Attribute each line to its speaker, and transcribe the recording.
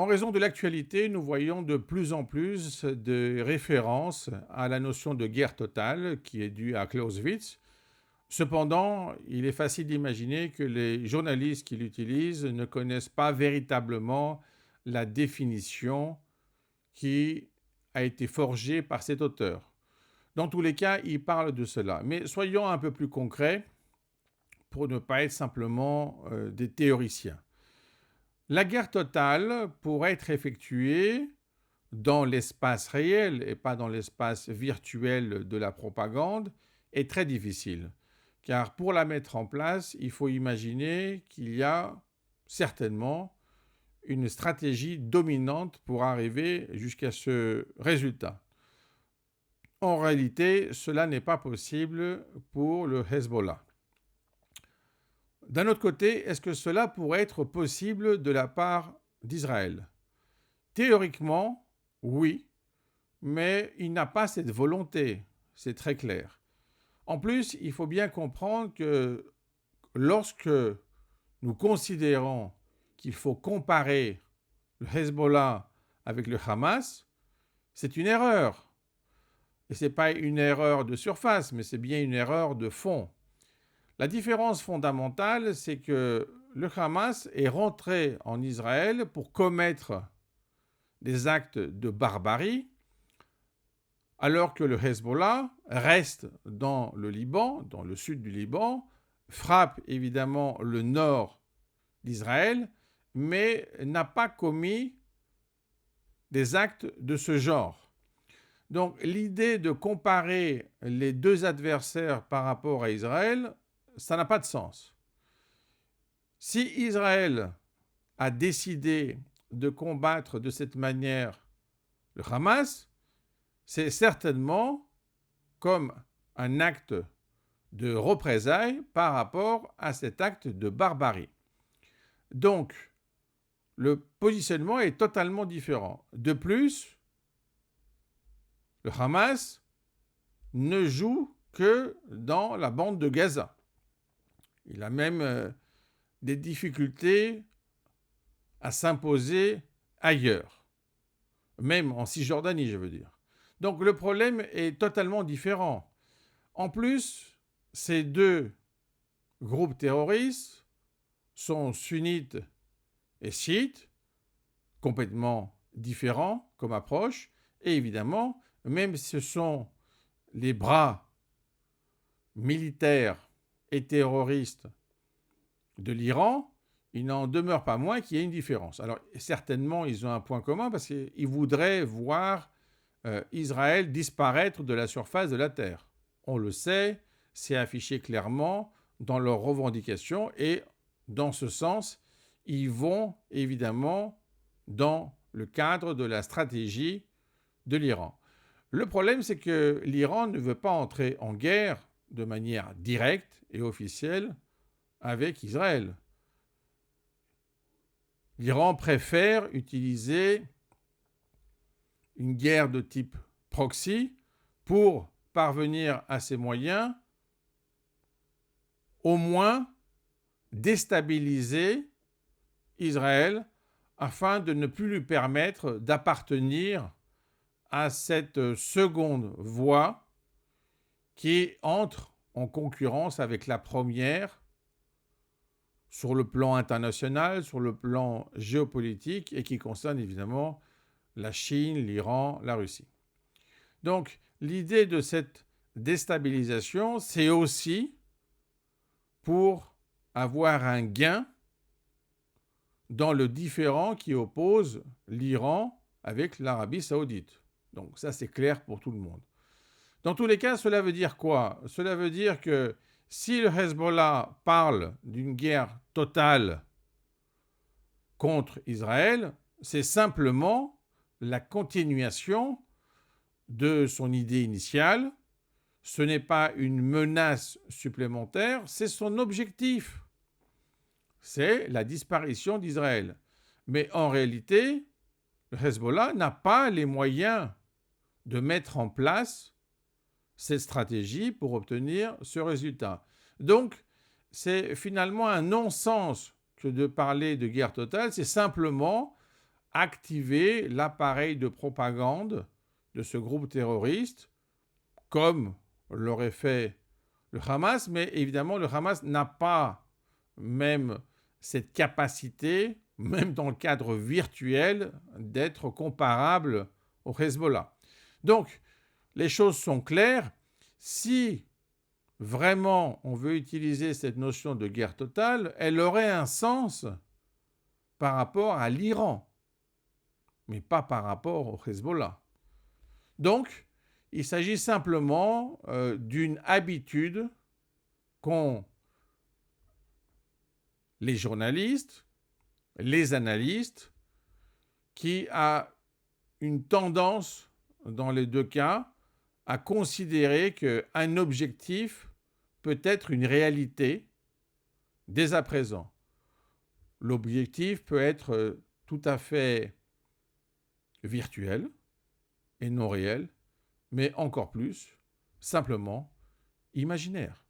Speaker 1: En raison de l'actualité, nous voyons de plus en plus de références à la notion de guerre totale qui est due à Clausewitz. Cependant, il est facile d'imaginer que les journalistes qui l'utilisent ne connaissent pas véritablement la définition qui a été forgée par cet auteur. Dans tous les cas, il parle de cela. Mais soyons un peu plus concrets pour ne pas être simplement des théoriciens. La guerre totale, pour être effectuée dans l'espace réel et pas dans l'espace virtuel de la propagande, est très difficile. Car pour la mettre en place, il faut imaginer qu'il y a certainement une stratégie dominante pour arriver jusqu'à ce résultat. En réalité, cela n'est pas possible pour le Hezbollah. D'un autre côté, est-ce que cela pourrait être possible de la part d'Israël? Théoriquement, oui, mais il n'a pas cette volonté, c'est très clair. En plus, il faut bien comprendre que lorsque nous considérons qu'il faut comparer le Hezbollah avec le Hamas, c'est une erreur. Et ce n'est pas une erreur de surface, mais c'est bien une erreur de fond. La différence fondamentale, c'est que le Hamas est rentré en Israël pour commettre des actes de barbarie, alors que le Hezbollah reste dans le Liban, dans le sud du Liban, frappe évidemment le nord d'Israël, mais n'a pas commis des actes de ce genre. Donc l'idée de comparer les deux adversaires par rapport à Israël, ça n'a pas de sens. Si Israël a décidé de combattre de cette manière le Hamas, c'est certainement comme un acte de représailles par rapport à cet acte de barbarie. Donc, le positionnement est totalement différent. De plus, le Hamas ne joue que dans la bande de Gaza. Il a même des difficultés à s'imposer ailleurs, même en Cisjordanie, je veux dire. Donc le problème est totalement différent. En plus, ces deux groupes terroristes sont sunnites et chiites, complètement différents comme approche, et évidemment, même si ce sont les bras militaires et terroristes de l'Iran, il n'en demeure pas moins qu'il y a une différence. Alors certainement, ils ont un point commun parce qu'ils voudraient voir Israël disparaître de la surface de la Terre. On le sait, c'est affiché clairement dans leurs revendications et dans ce sens, ils vont évidemment dans le cadre de la stratégie de l'Iran. Le problème, c'est que l'Iran ne veut pas entrer en guerre de manière directe et officielle avec Israël. L'Iran préfère utiliser une guerre de type proxy pour parvenir à ses moyens, au moins déstabiliser Israël afin de ne plus lui permettre d'appartenir à cette seconde voie qui entre en concurrence avec la première sur le plan international, sur le plan géopolitique et qui concerne évidemment la Chine, l'Iran, la Russie. Donc l'idée de cette déstabilisation, c'est aussi pour avoir un gain dans le différend qui oppose l'Iran avec l'Arabie saoudite. Donc ça, c'est clair pour tout le monde. Dans tous les cas, cela veut dire quoi? Cela veut dire que si le Hezbollah parle d'une guerre totale contre Israël, c'est simplement la continuation de son idée initiale. Ce n'est pas une menace supplémentaire, c'est son objectif. C'est la disparition d'Israël. Mais en réalité, le Hezbollah n'a pas les moyens de mettre en place cette stratégie pour obtenir ce résultat. Donc, c'est finalement un non-sens que de parler de guerre totale, c'est simplement activer l'appareil de propagande de ce groupe terroriste, comme l'aurait fait le Hamas, mais évidemment le Hamas n'a pas même cette capacité, même dans le cadre virtuel, d'être comparable au Hezbollah. Donc, les choses sont claires. Si vraiment on veut utiliser cette notion de guerre totale, elle aurait un sens par rapport à l'Iran, mais pas par rapport au Hezbollah. Donc, il s'agit simplement d'une habitude qu'ont les journalistes, les analystes, qui a une tendance, dans les deux cas, à considérer qu'un objectif peut être une réalité dès à présent. L'objectif peut être tout à fait virtuel et non réel, mais encore plus, simplement imaginaire.